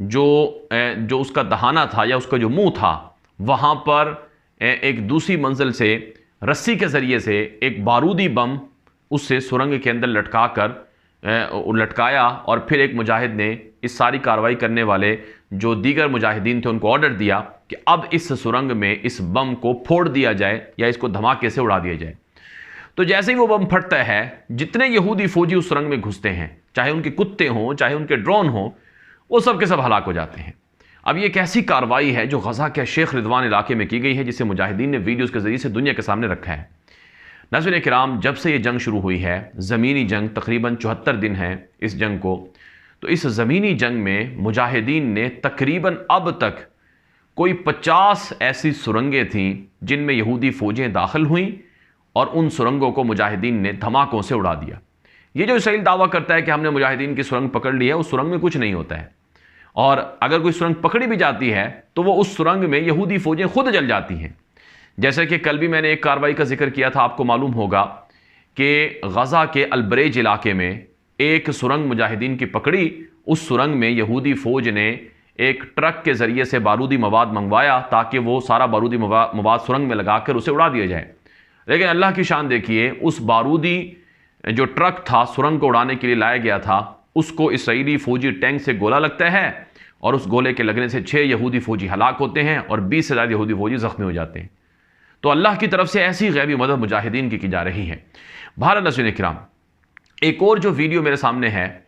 جو اس کا دہانہ تھا یا اس کا جو منہ تھا وہاں پر ایک دوسری منزل سے رسی کے ذریعے سے ایک بارودی بم اس سے سرنگ کے اندر لٹکایا اور پھر ایک مجاہد نے اس ساری کارروائی کرنے والے جو دیگر مجاہدین تھے ان کو آرڈر دیا کہ اب اس سرنگ میں اس بم کو پھوڑ دیا جائے یا اس کو دھماکے سے اڑا دیا جائے۔ تو جیسے ہی وہ بم پھٹتا ہے جتنے یہودی فوجی اس سرنگ میں گھستے ہیں، چاہے ان کے کتے ہوں چاہے ان کے ڈرون ہوں، وہ سب کے سب ہلاک ہو جاتے ہیں۔ اب یہ ایک ایسی کارروائی ہے جو غزہ کے شیخ رضوان علاقے میں کی گئی ہے، جسے مجاہدین نے ویڈیوز کے ذریعے سے دنیا کے سامنے رکھا ہے۔ ناظرین کرام، جب سے یہ جنگ شروع ہوئی ہے، زمینی جنگ، تقریباً 74 دن ہیں اس جنگ کو، تو اس زمینی جنگ میں مجاہدین نے تقریباً اب تک کوئی 50 ایسی سرنگیں تھیں جن میں یہودی فوجیں داخل ہوئیں اور ان سرنگوں کو مجاہدین نے دھماکوں سے اڑا دیا۔ یہ جو اسرائیل دعویٰ کرتا ہے کہ ہم نے مجاہدین کی سرنگ پکڑ لی ہے، اس سرنگ میں کچھ نہیں ہوتا ہے، اور اگر کوئی سرنگ پکڑی بھی جاتی ہے تو وہ اس سرنگ میں یہودی فوجیں خود جل جاتی ہیں۔ جیسے کہ کل بھی میں نے ایک کارروائی کا ذکر کیا تھا، آپ کو معلوم ہوگا کہ غزہ کے البریج علاقے میں ایک سرنگ مجاہدین کی پکڑی، اس سرنگ میں یہودی فوج نے ایک ٹرک کے ذریعے سے بارودی مواد منگوایا تاکہ وہ سارا بارودی مواد سرنگ میں لگا کر اسے اڑا دیا جائے، لیکن اللہ کی شان دیکھیے، اس بارودی جو ٹرک تھا سرنگ کو اڑانے کے لیے لایا گیا تھا، اس کو اسرائیلی فوجی ٹینک سے گولہ لگتا ہے اور اس گولے کے لگنے سے 6 یہودی فوجی ہلاک ہوتے ہیں اور 20 سے زیادہ یہودی فوجی زخمی ہو جاتے ہیں۔ تو اللہ کی طرف سے ایسی غیبی مدد مجاہدین کی جا رہی ہے۔ بہرحال ناظرین کرام، ایک اور جو ویڈیو میرے سامنے ہے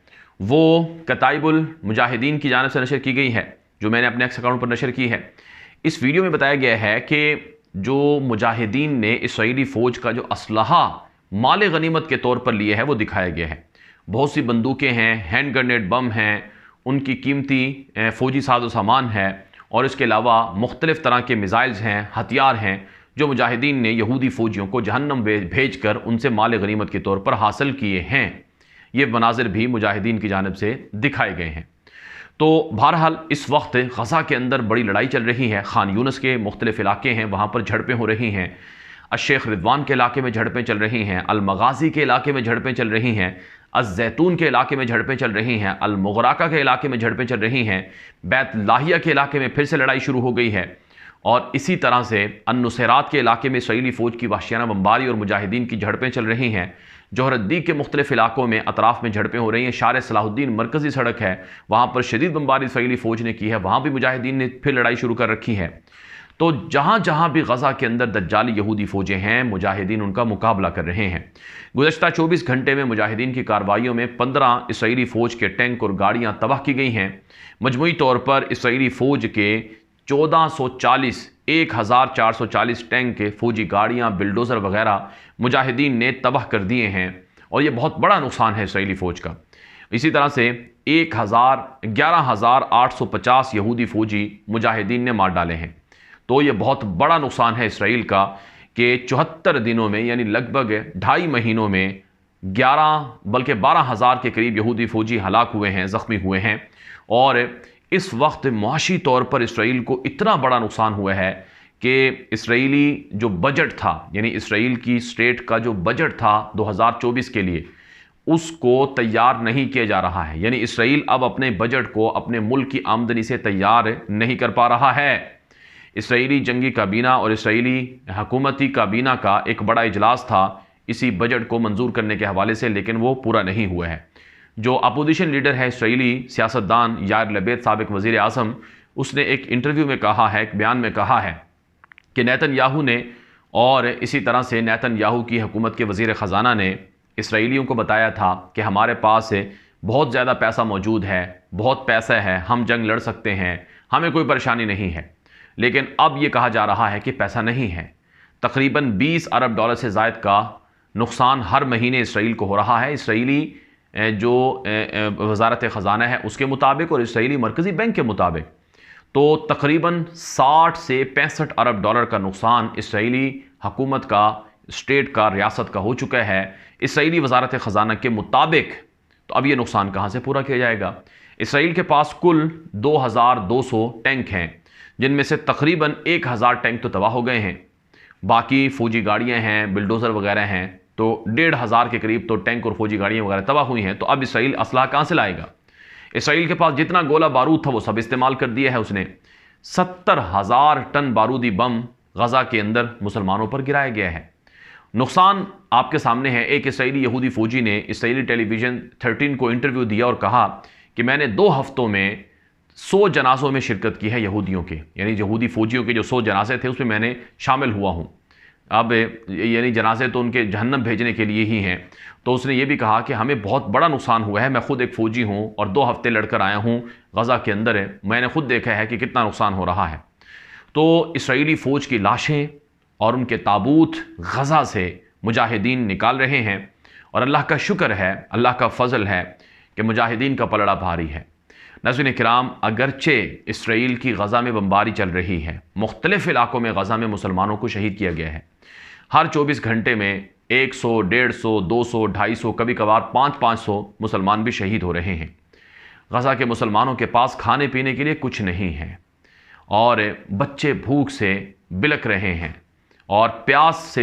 وہ کتائب المجاہدین کی جانب سے نشر کی گئی ہے، جو میں نے اپنے ایکس اکاؤنٹ پر نشر کی ہے۔ اس ویڈیو میں بتایا گیا ہے کہ جو مجاہدین نے اسرائیلی فوج کا جو اسلحہ مال غنیمت کے طور پر لیے ہے وہ دکھایا گیا ہے۔ بہت سی بندوقیں ہیں، ہینڈ گرنیڈ بم ہیں، ان کی قیمتی فوجی ساز و سامان ہے، اور اس کے علاوہ مختلف طرح کے میزائلز ہیں، ہتھیار ہیں، جو مجاہدین نے یہودی فوجیوں کو جہنم بھیج کر ان سے مال غنیمت کے طور پر حاصل کیے ہیں۔ یہ مناظر بھی مجاہدین کی جانب سے دکھائے گئے ہیں۔ تو بہرحال اس وقت غزہ کے اندر بڑی لڑائی چل رہی ہے، خان یونس کے مختلف علاقے ہیں، وہاں پر جھڑپیں ہو رہی ہیں، الشیخ رضوان کے علاقے میں جھڑپیں چل رہی ہیں، المغازی کے علاقے میں جھڑپیں چل رہی ہیں، الزیتون کے علاقے میں جھڑپیں چل رہی ہیں، المغراقہ کے علاقے میں جھڑپیں چل رہی ہیں، بیت لاہیہ کے علاقے میں پھر سے لڑائی شروع ہو گئی ہے، اور اسی طرح سے النصیرات کے علاقے میں اسرائیلی فوج کی وحشیانہ بمباری اور مجاہدین کی جھڑپیں چل رہی ہیں۔ جوہر الدین کے مختلف علاقوں میں اطراف میں جھڑپیں ہو رہی ہیں، شارع صلاح الدین مرکزی سڑک ہے، وہاں پر شدید بمباری اسرائیلی فوج نے کی ہے، وہاں بھی مجاہدین نے پھر لڑائی شروع کر رکھی ہے۔ تو جہاں جہاں بھی غزہ کے اندر دجالی یہودی فوجیں ہیں، مجاہدین ان کا مقابلہ کر رہے ہیں۔ گزشتہ 24 گھنٹے میں مجاہدین کی کارروائیوں میں 15 اسرائیلی فوج کے ٹینک اور گاڑیاں تباہ کی گئی ہیں۔ مجموعی طور پر اسرائیلی فوج کے 1440 ٹینک کے فوجی گاڑیاں، بلڈوزر وغیرہ مجاہدین نے تباہ کر دیے ہیں، اور یہ بہت بڑا نقصان ہے اسرائیلی فوج کا۔ اسی طرح سے 11,850 یہودی فوجی مجاہدین نے مار ڈالے ہیں۔ تو یہ بہت بڑا نقصان ہے اسرائیل کا کہ 74 دنوں میں یعنی لگ بھگ 2.5 مہینوں میں 12,000 کے قریب یہودی فوجی ہلاک ہوئے ہیں، زخمی ہوئے ہیں، اور اس وقت معاشی طور پر اسرائیل کو اتنا بڑا نقصان ہوا ہے کہ اسرائیلی جو بجٹ تھا، یعنی اسرائیل کی اسٹیٹ کا جو بجٹ تھا 2024 کے لیے، اس کو تیار نہیں کیا جا رہا ہے۔ یعنی اسرائیل اب اپنے بجٹ کو اپنے ملک کی آمدنی سے تیار نہیں کر پا رہا ہے۔ اسرائیلی جنگی کابینہ اور اسرائیلی حکومتی کابینہ کا ایک بڑا اجلاس تھا اسی بجٹ کو منظور کرنے کے حوالے سے، لیکن وہ پورا نہیں ہوا ہے۔ جو اپوزیشن لیڈر ہے اسرائیلی سیاستدان یائر لپیڈ، سابق وزیر اعظم، اس نے ایک انٹرویو میں کہا ہے، ایک بیان میں کہا ہے کہ نیتن یاہو نے اور اسی طرح سے نیتن یاہو کی حکومت کے وزیر خزانہ نے اسرائیلیوں کو بتایا تھا کہ ہمارے پاس بہت زیادہ پیسہ موجود ہے، بہت پیسہ ہے، ہم جنگ لڑ سکتے ہیں، ہمیں کوئی پریشانی نہیں ہے۔ لیکن اب یہ کہا جا رہا ہے کہ پیسہ نہیں ہے۔ تقریباً 20 ارب ڈالر سے زائد کا نقصان ہر مہینے اسرائیل کو ہو رہا ہے، اسرائیلی جو وزارت خزانہ ہے اس کے مطابق اور اسرائیلی مرکزی بینک کے مطابق۔ تو تقریباً 60 سے 65 ارب ڈالر کا نقصان اسرائیلی حکومت کا، اسٹیٹ کا، ریاست کا ہو چکا ہے اسرائیلی وزارت خزانہ کے مطابق۔ تو اب یہ نقصان کہاں سے پورا کیا جائے گا؟ اسرائیل کے پاس کل 2200 ٹینک ہیں، جن میں سے تقریباً 1000 ٹینک تو تباہ ہو گئے ہیں، باقی فوجی گاڑیاں ہیں، بلڈوزر وغیرہ ہیں، تو 1500 کے قریب تو ٹینک اور فوجی گاڑیاں وغیرہ تباہ ہوئی ہیں۔ تو اب اسرائیل اسلحہ کہاں سے لائے گا؟ اسرائیل کے پاس جتنا گولہ بارود تھا وہ سب استعمال کر دیا ہے اس نے۔ 70,000 ٹن بارودی بم غزہ کے اندر مسلمانوں پر گرایا گیا ہے۔ نقصان آپ کے سامنے ہے۔ ایک اسرائیلی یہودی فوجی نے اسرائیلی ٹیلی ویژن 13 کو انٹرویو دیا اور کہا کہ میں نے 2 ہفتوں میں 100 جنازوں میں شرکت کی ہے یہودیوں کے، یعنی یہودی فوجیوں کے جو 100 جنازے تھے اس میں نے شامل ہوا ہوں۔ اب یعنی جنازے تو ان کے جہنم بھیجنے کے لیے ہی ہیں۔ تو اس نے یہ بھی کہا کہ ہمیں بہت بڑا نقصان ہوا ہے، میں خود ایک فوجی ہوں اور 2 ہفتے لڑ کر آیا ہوں غزہ کے اندر ہے، میں نے خود دیکھا ہے کہ کتنا نقصان ہو رہا ہے۔ تو اسرائیلی فوج کی لاشیں اور ان کے تابوت غزہ سے مجاہدین نکال رہے ہیں، اور اللہ کا شکر ہے، اللہ کا فضل ہے کہ مجاہدین کا پلڑا بھاری ہے۔ ناظرین کرام، اگرچہ اسرائیل کی غزہ میں بمباری چل رہی ہے، مختلف علاقوں میں غزہ میں مسلمانوں کو شہید کیا گیا ہے، ہر 24 گھنٹے میں 100، 150، 200، 250، کبھی کبھار 500 مسلمان بھی شہید ہو رہے ہیں۔ غزہ کے مسلمانوں کے پاس کھانے پینے کے لیے کچھ نہیں ہے، اور بچے بھوک سے بلک رہے ہیں، اور پیاس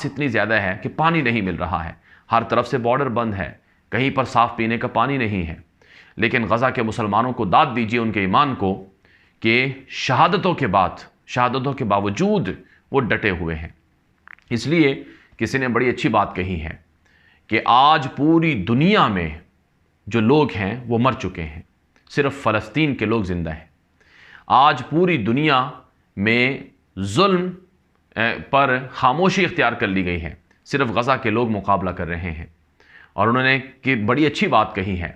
اتنی زیادہ ہے کہ پانی نہیں مل رہا ہے، ہر طرف سے بارڈر بند ہے، کہیں پر صاف پینے کا پانی نہیں ہے۔ لیکن غزہ کے مسلمانوں کو داد دیجیے ان کے ایمان کو کہ شہادتوں کے باوجود وہ ڈٹے ہوئے ہیں۔ اس لیے کسی نے بڑی اچھی بات کہی ہے کہ آج پوری دنیا میں جو لوگ ہیں وہ مر چکے ہیں، صرف فلسطین کے لوگ زندہ ہیں۔ آج پوری دنیا میں ظلم پر خاموشی اختیار کر لی گئی ہے، صرف غزہ کے لوگ مقابلہ کر رہے ہیں۔ اور انہوں نے بڑی اچھی بات کہی ہے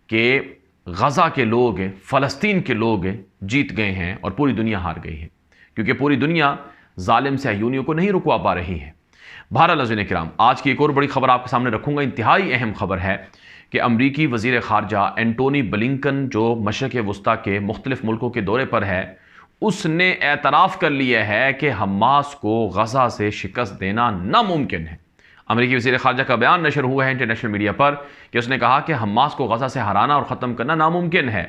کہ غزہ کے لوگ، فلسطین کے لوگ جیت گئے ہیں اور پوری دنیا ہار گئی ہے، کیونکہ پوری دنیا ظالم صہیونیوں کو نہیں رکوا پا رہی ہے۔ بہرحال ناظرین کرام، آج کی ایک اور بڑی خبر آپ کے سامنے رکھوں گا۔ انتہائی اہم خبر ہے کہ امریکی وزیر خارجہ اینٹونی بلنکن جو مشرق وسطیٰ کے مختلف ملکوں کے دورے پر ہے، اس نے اعتراف کر لیا ہے کہ حماس کو غزہ سے شکست دینا ناممکن ہے۔ امریکی وزیر خارجہ کا بیان نشر ہوا ہے انٹرنیشنل میڈیا پر کہ اس نے کہا کہ حماس کو غزہ سے ہرانا اور ختم کرنا ناممکن ہے۔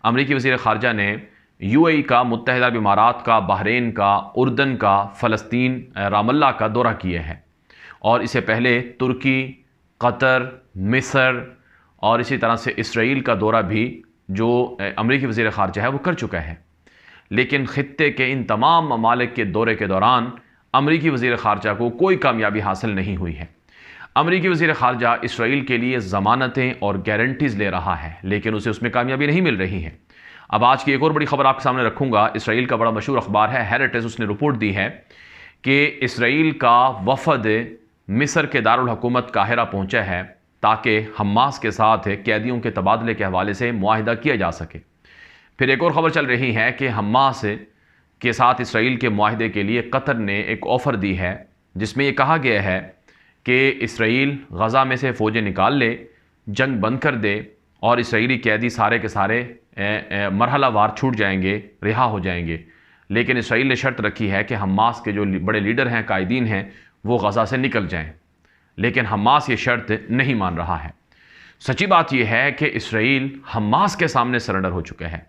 امریکی وزیر خارجہ نے UAE کا، متحدہ عرب امارات کا، بحرین کا، اردن کا، فلسطین رام اللہ کا دورہ کیا ہے، اور اسے پہلے ترکی، قطر، مصر اور اسی طرح سے اسرائیل کا دورہ بھی جو امریکی وزیر خارجہ ہے وہ کر چکا ہے۔ لیکن خطے کے ان تمام ممالک کے دورے کے دوران امریکی وزیر خارجہ کو کوئی کامیابی حاصل نہیں ہوئی ہے۔ امریکی وزیر خارجہ اسرائیل کے لیے ضمانتیں اور گارنٹیز لے رہا ہے، لیکن اسے اس میں کامیابی نہیں مل رہی ہے۔ اب آج کی ایک اور بڑی خبر آپ کے سامنے رکھوں گا۔ اسرائیل کا بڑا مشہور اخبار ہے ہیریٹیج، اس نے رپورٹ دی ہے کہ اسرائیل کا وفد مصر کے دارالحکومت قاہرہ پہنچا ہے تاکہ حماس کے ساتھ قیدیوں کے تبادلے کے حوالے سے معاہدہ کیا جا سکے۔ پھر ایک اور خبر چل رہی ہے کہ حماس کے ساتھ اسرائیل کے معاہدے کے لیے قطر نے ایک آفر دی ہے، جس میں یہ کہا گیا ہے کہ اسرائیل غزہ میں سے فوجیں نکال لے، جنگ بند کر دے، اور اسرائیلی قیدی سارے کے سارے مرحلہ وار چھوٹ جائیں گے، رہا ہو جائیں گے۔ لیکن اسرائیل نے شرط رکھی ہے کہ حماس کے جو بڑے لیڈر ہیں، قائدین ہیں، وہ غزہ سے نکل جائیں، لیکن حماس یہ شرط نہیں مان رہا ہے۔ سچی بات یہ ہے کہ اسرائیل حماس کے سامنے سرنڈر ہو چکا ہے۔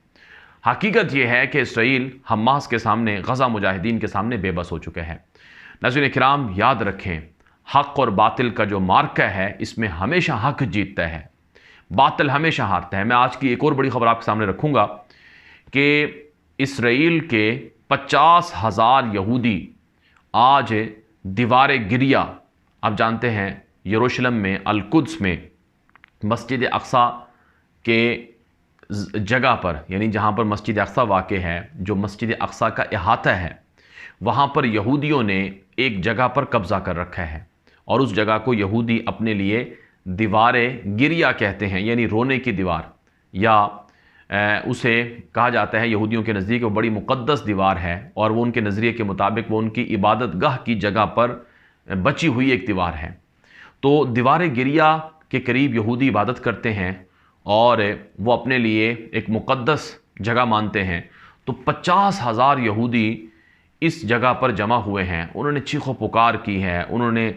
حقیقت یہ ہے کہ اسرائیل حماس کے سامنے، غزہ مجاہدین کے سامنے بے بس ہو چکا ہے۔ ناظرین کرام، یاد رکھیں، حق اور باطل کا جو مارکہ ہے، اس میں ہمیشہ حق جیتتا ہے، باطل ہمیشہ ہارتا ہے۔ میں آج کی ایک اور بڑی خبر آپ کے سامنے رکھوں گا کہ اسرائیل کے 50,000 یہودی آج دیوار گریہ، آپ جانتے ہیں یروشلم میں، القدس میں، مسجد اقصی کے جگہ پر، یعنی جہاں پر مسجد اقصی واقع ہے، جو مسجد اقصی کا احاطہ ہے، وہاں پر یہودیوں نے ایک جگہ پر قبضہ کر رکھا ہے، اور اس جگہ کو یہودی اپنے لیے دیوار گریہ کہتے ہیں، یعنی رونے کی دیوار، یا اسے کہا جاتا ہے یہودیوں کے نزدیک وہ بڑی مقدس دیوار ہے، اور وہ ان کے نظریے کے مطابق وہ ان کی عبادت گاہ کی جگہ پر بچی ہوئی ایک دیوار ہے۔ تو دیوار گریہ کے قریب یہودی عبادت کرتے ہیں اور وہ اپنے لیے ایک مقدس جگہ مانتے ہیں۔ تو 50,000 یہودی اس جگہ پر جمع ہوئے ہیں، انہوں نے چیخ و پکار کی ہے، انہوں نے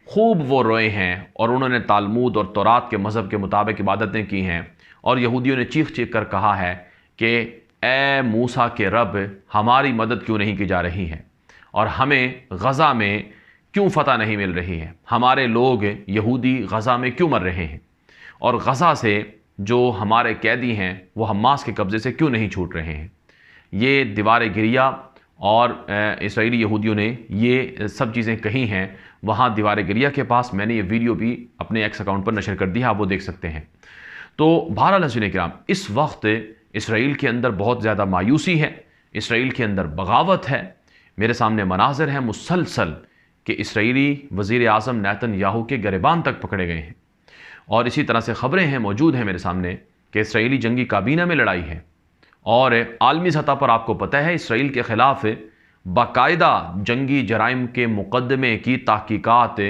خوب وہ روئے ہیں، اور انہوں نے تالمود اور تورات کے مذہب کے مطابق عبادتیں کی ہیں، اور یہودیوں نے چیخ چیخ کر کہا ہے کہ اے موسیٰ کے رب، ہماری مدد کیوں نہیں کی جا رہی ہے، اور ہمیں غزہ میں کیوں فتح نہیں مل رہی ہے، ہمارے لوگ یہودی غزہ میں کیوں مر رہے ہیں، اور غزہ سے جو ہمارے قیدی ہیں وہ حماس کے قبضے سے کیوں نہیں چھوٹ رہے ہیں؟ یہ دیوار گریہ اور اسرائیلی یہودیوں نے یہ سب چیزیں کہی ہیں وہاں دیوار گریہ کے پاس. میں نے یہ ویڈیو بھی اپنے ایکس اکاؤنٹ پر نشر کر دی ہے، آپ وہ دیکھ سکتے ہیں. تو بہرحال حضرین کرام، اس وقت اسرائیل کے اندر بہت زیادہ مایوسی ہے، اسرائیل کے اندر بغاوت ہے. میرے سامنے مناظر ہیں مسلسل کہ اسرائیلی وزیر اعظم نیتن یاہو کے گریبان تک پکڑے گئے ہیں، اور اسی طرح سے خبریں ہیں موجود ہیں میرے سامنے کہ اسرائیلی جنگی کابینہ میں لڑائی ہے. اور عالمی سطح پر آپ کو پتہ ہے اسرائیل کے خلاف باقاعدہ جنگی جرائم کے مقدمے کی تحقیقات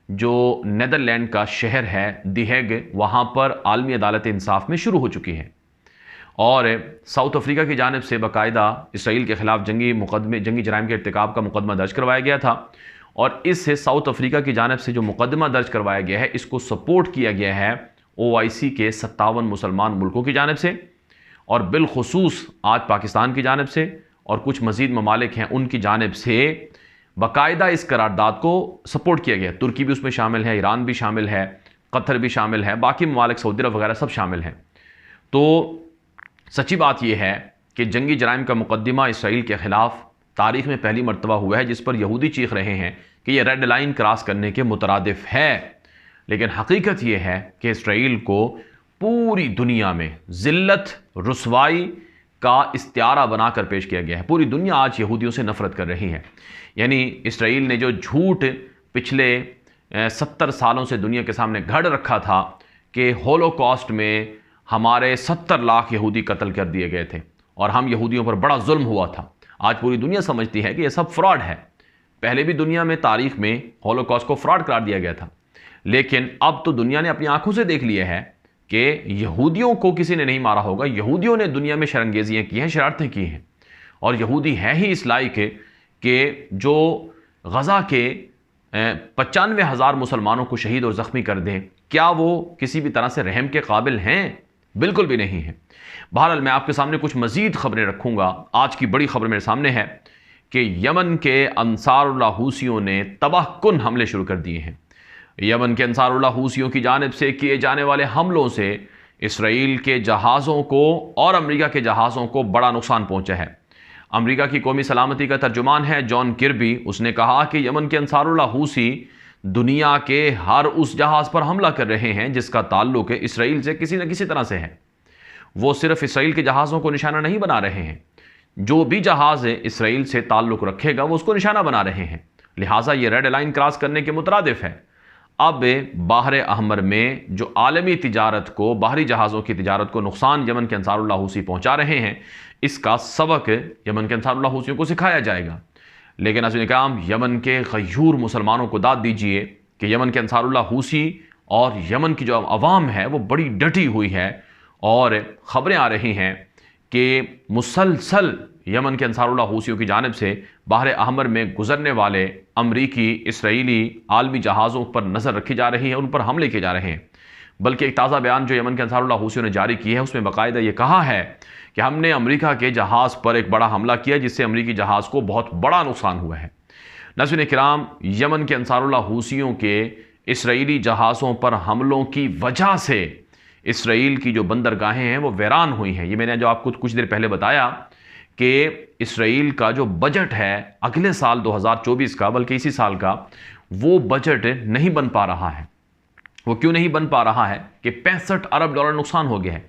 جو نیدرلینڈ کا شہر ہے دی ہیگ، وہاں پر عالمی عدالت انصاف میں شروع ہو چکی ہے. اور ساؤتھ افریقہ کی جانب سے باقاعدہ اسرائیل کے خلاف جنگی جرائم کے ارتکاب کا مقدمہ درج کروایا گیا تھا، اور اس سے ساؤتھ افریقہ کی جانب سے جو مقدمہ درج کروایا گیا ہے اس کو سپورٹ کیا گیا ہے OIC کے 57 مسلمان ملکوں کی جانب سے، اور بالخصوص آج پاکستان کی جانب سے اور کچھ مزید ممالک ہیں ان کی جانب سے باقاعدہ اس قرارداد کو سپورٹ کیا گیا. ترکی بھی اس میں شامل ہے، ایران بھی شامل ہے، قطر بھی شامل ہے، باقی ممالک سعودی عرب وغیرہ سب شامل ہیں. تو سچی بات یہ ہے کہ جنگی جرائم کا مقدمہ اسرائیل کے خلاف تاریخ میں پہلی مرتبہ ہوا ہے جس پر یہودی چیخ رہے ہیں کہ یہ ریڈ لائن کراس کرنے کے مترادف ہے. لیکن حقیقت یہ ہے کہ اسرائیل کو پوری دنیا میں ذلت رسوائی کا استعارہ بنا کر پیش کیا گیا ہے. پوری دنیا آج یہودیوں سے نفرت کر رہی ہے. یعنی اسرائیل نے جو جھوٹ پچھلے 70 سالوں سے دنیا کے سامنے گھڑ رکھا تھا کہ ہولوکاسٹ میں ہمارے 70 لاکھ یہودی قتل کر دیے گئے تھے اور ہم یہودیوں پر بڑا ظلم ہوا تھا، آج پوری دنیا سمجھتی ہے کہ یہ سب فراڈ ہے. پہلے بھی دنیا میں تاریخ میں ہولوکاسٹ کو فراڈ قرار دیا گیا تھا، لیکن اب تو دنیا نے اپنی آنکھوں سے دیکھ لیا ہے کہ یہودیوں کو کسی نے نہیں مارا ہوگا، یہودیوں نے دنیا میں شرنگیزیاں کی ہیں، شرارتیں کی ہیں. اور یہودی ہے ہی اس لائق کہ جو غزہ کے 95,000 مسلمانوں کو شہید اور زخمی کر دیں. کیا وہ کسی بھی طرح سے رحم کے قابل ہیں؟ بالکل بھی نہیں ہیں. بہرحال میں آپ کے سامنے کچھ مزید خبریں رکھوں گا. آج کی بڑی خبر میرے سامنے ہے کہ یمن کے انصار اللہ حوثیوں نے تباہ کن حملے شروع کر دیے ہیں. یمن کے انصار اللہ حوثیوں کی جانب سے کیے جانے والے حملوں سے اسرائیل کے جہازوں کو اور امریکہ کے جہازوں کو بڑا نقصان پہنچا ہے. امریکہ کی قومی سلامتی کا ترجمان ہے جان کربی. اس نے کہا کہ یمن کے انصار اللہ حوثی دنیا کے ہر اس جہاز پر حملہ کر رہے ہیں جس کا تعلق اسرائیل سے کسی نہ کسی طرح سے ہے. وہ صرف اسرائیل کے جہازوں کو نشانہ نہیں بنا رہے ہیں، جو بھی جہاز اسرائیل سے تعلق رکھے گا وہ اس کو نشانہ بنا رہے ہیں. لہٰذا یہ ریڈ لائن کراس کرنے کے مترادف ہے. اب بحر احمر میں جو عالمی تجارت کو، باہری جہازوں کی تجارت کو نقصان یمن کے انصار اللہ حوثی پہنچا رہے ہیں، اس کا سبق یمن کے انصار اللہ حوثیوں کو سکھایا جائے گا. لیکن عزیزان کرام، یمن کے غیور مسلمانوں کو داد دیجئے کہ یمن کے انصار اللہ حوثی اور یمن کی جو عوام ہے وہ بڑی ڈٹی ہوئی ہے، اور خبریں آ رہی ہیں کہ مسلسل یمن کے انصار اللہ حوثیوں کی جانب سے بحر احمر میں گزرنے والے امریکی، اسرائیلی عالمی جہازوں پر نظر رکھی جا رہی ہے، ان پر حملے کیے جا رہے ہیں. بلکہ ایک تازہ بیان جو یمن کے انصار اللہ حوثیوں نے جاری کی ہے اس میں باقاعدہ یہ کہا ہے کہ ہم نے امریکہ کے جہاز پر ایک بڑا حملہ کیا جس سے امریکی جہاز کو بہت بڑا نقصان ہوا ہے. ناظرین کرام، یمن کے انصار اللہ حوثیوں کے اسرائیلی جہازوں پر حملوں کی وجہ سے اسرائیل کی جو بندرگاہیں ہیں وہ ویران ہوئی ہیں. یہ میں نے جو آپ کو کچھ دیر پہلے بتایا کہ اسرائیل کا جو بجٹ ہے اگلے سال 2024 کا، بلکہ اسی سال کا، وہ بجٹ نہیں بن پا رہا ہے. وہ کیوں نہیں بن پا رہا ہے کہ 65 ارب ڈالر نقصان ہو گیا ہے.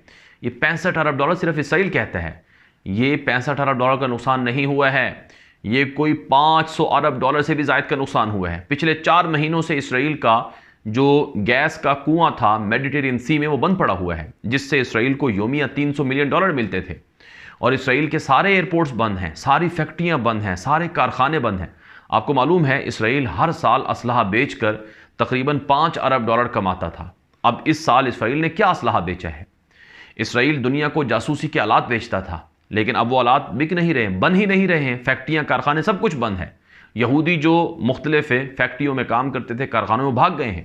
یہ 65 ارب ڈالر صرف اسرائیل کہتا ہے، یہ 65 ارب ڈالر کا نقصان نہیں ہوا ہے، یہ کوئی 500 ارب ڈالر سے بھی زائد کا نقصان ہوا ہے. پچھلے 4 مہینوں سے اسرائیل کا جو گیس کا کنواں تھا میڈیٹرین سی میں وہ بند پڑا ہوا ہے، جس سے اسرائیل کو یومیہ 300 ملین ڈالر ملتے تھے. اور اسرائیل کے سارے ایئرپورٹس بند ہیں، ساری فیکٹریاں بند ہیں، سارے کارخانے بند ہیں. آپ کو معلوم ہے اسرائیل ہر سال اسلحہ بیچ کر تقریباً 5 ارب ڈالر کماتا تھا. اب اس سال اسرائیل نے کیا اسلحہ بیچا ہے؟ اسرائیل دنیا کو جاسوسی کے آلات بیچتا تھا، لیکن اب وہ آلات بک نہیں رہے، بن ہی نہیں رہے ہیں. فیکٹریاں، کارخانے سب کچھ بند ہے. یہودی جو مختلف فیکٹریوں میں کام کرتے تھے، کارخانوں میں بھاگ گئے ہیں.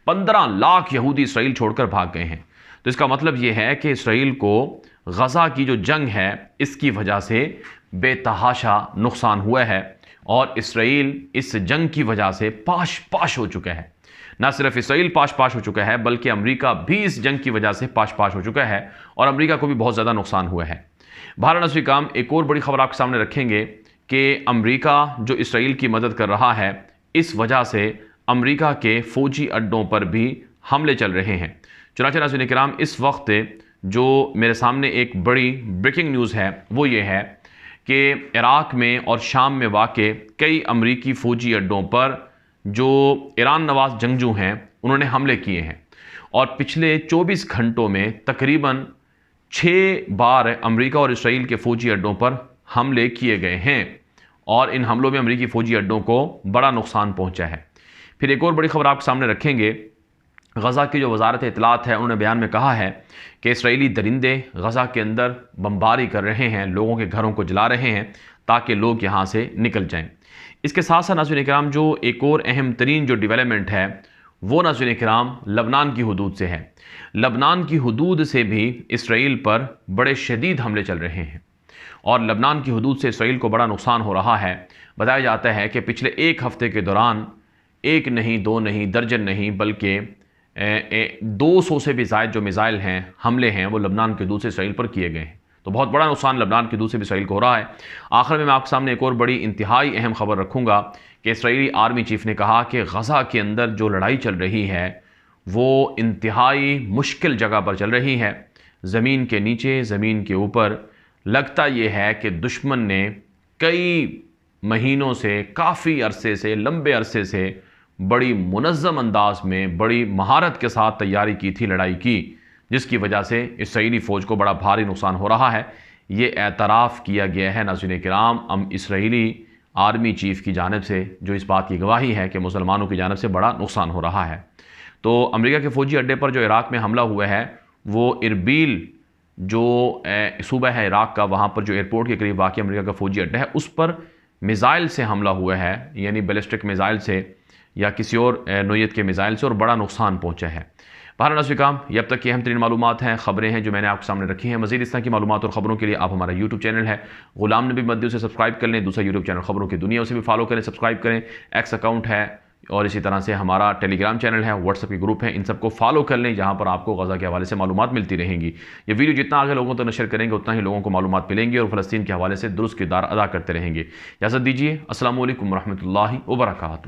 15 لاکھ یہودی اسرائیل چھوڑ کر بھاگ گئے ہیں. تو اس کا مطلب یہ ہے کہ اسرائیل کو غزہ کی جو جنگ ہے اس کی وجہ سے بے تحاشا نقصان ہوا ہے، اور اسرائیل اس جنگ کی وجہ سے پاش پاش ہو چکا ہے. نہ صرف اسرائیل پاش ہو چکا ہے بلکہ امریکہ بھی اس جنگ کی وجہ سے پاش ہو چکا ہے اور امریکہ کو بھی بہت زیادہ نقصان ہوا ہے۔ بہرحال ناظرین کرام، ایک اور بڑی خبر آپ کے سامنے رکھیں گے کہ امریکہ جو اسرائیل کی مدد کر رہا ہے، اس وجہ سے امریکہ کے فوجی اڈوں پر بھی حملے چل رہے ہیں۔ چنانچہ ناظرین کرام، اس وقت جو میرے سامنے ایک بڑی بریکنگ نیوز ہے وہ یہ ہے کہ عراق میں اور شام میں واقع کئی امریکی فوجی اڈوں پر جو ایران نواز جنگجو ہیں انہوں نے حملے کیے ہیں، اور پچھلے 24 گھنٹوں میں تقریباً 6 بار امریکہ اور اسرائیل کے فوجی اڈوں پر حملے کیے گئے ہیں، اور ان حملوں میں امریکی فوجی اڈوں کو بڑا نقصان پہنچا ہے۔ پھر ایک اور بڑی خبر آپ کے سامنے رکھیں گے، غزہ کی جو وزارت اطلاعات ہے انہوں نے بیان میں کہا ہے کہ اسرائیلی درندے غزہ کے اندر بمباری کر رہے ہیں، لوگوں کے گھروں کو جلا رہے ہیں تاکہ لوگ یہاں سے نکل جائیں۔ اس کے ساتھ ساتھ ناظرین کرام، جو ایک اور اہم ترین جو ڈیولپمنٹ ہے وہ ناظرین کرام لبنان کی حدود سے ہے۔ لبنان کی حدود سے بھی اسرائیل پر بڑے شدید حملے چل رہے ہیں، اور لبنان کی حدود سے اسرائیل کو بڑا نقصان ہو رہا ہے۔ بتایا جاتا ہے کہ پچھلے ایک ہفتے کے دوران ایک نہیں، دو نہیں، درجن نہیں، بلکہ 200 سے بھی زائد جو میزائل ہیں، حملے ہیں، وہ لبنان کی حدود سے اسرائیل پر کیے گئے ہیں۔ تو بہت بڑا نقصان لبنان کی حدود سے بھی اسرائیل کو ہو رہا ہے۔ آخر میں آپ کے سامنے ایک اور بڑی انتہائی اہم خبر رکھوں گا کہ اسرائیلی آرمی چیف نے کہا کہ غزہ کے اندر جو لڑائی چل رہی ہے وہ انتہائی مشکل جگہ پر چل رہی ہے، زمین کے نیچے، زمین کے اوپر۔ لگتا یہ ہے کہ دشمن نے کئی مہینوں سے، کافی عرصے سے، لمبے عرصے سے بڑی منظم انداز میں، بڑی مہارت کے ساتھ تیاری کی تھی لڑائی کی، جس کی وجہ سے اسرائیلی فوج کو بڑا بھاری نقصان ہو رہا ہے۔ یہ اعتراف کیا گیا ہے ناظرین کرام اسرائیلی آرمی چیف کی جانب سے، جو اس بات کی گواہی ہے کہ مسلمانوں کی جانب سے بڑا نقصان ہو رہا ہے۔ تو امریکہ کے فوجی اڈے پر جو عراق میں حملہ ہوا ہے وہ اربیل جو صوبہ ہے عراق کا، وہاں پر جو ایئرپورٹ کے قریب واقع امریکہ کا فوجی اڈا ہے اس پر میزائل سے حملہ ہوا ہے، یعنی بیلسٹک میزائل سے یا کسی اور نوعیت کے میزائل سے، اور بڑا نقصان پہنچا ہے۔ بہرحال ناظرین کرام، یہ اب تک کی اہم ترین معلومات ہیں، خبریں ہیں جو میں نے آپ کے سامنے رکھی ہیں۔ مزید اس طرح کی معلومات اور خبروں کے لیے آپ ہمارا یوٹیوب چینل ہے غلام نبی مدنی، اسے سبسکرائب کر لیں۔ دوسرا یوٹیوب چینل خبروں کی دنیا، اسے بھی فالو کریں، سبسکرائب کریں۔ ایکس اکاؤنٹ ہے، اور اسی طرح سے ہمارا ٹیلی گرام چینل ہے، واٹس ایپ کے گروپ ہیں، ان سب کو فالو کر لیں، جہاں پر آپ کو غزہ کے حوالے سے معلومات ملتی رہیں گی۔ یہ ویڈیو جتنا آگے لوگوں تک نشر کریں گے اتنا ہی لوگوں کو معلومات ملیں گی، اور فلسطین کے حوالے سے درست کردار ادا کرتے رہیں گے۔ اجازت دیجیے، السلام علیکم ورحمۃ اللہ وبرکاتہ۔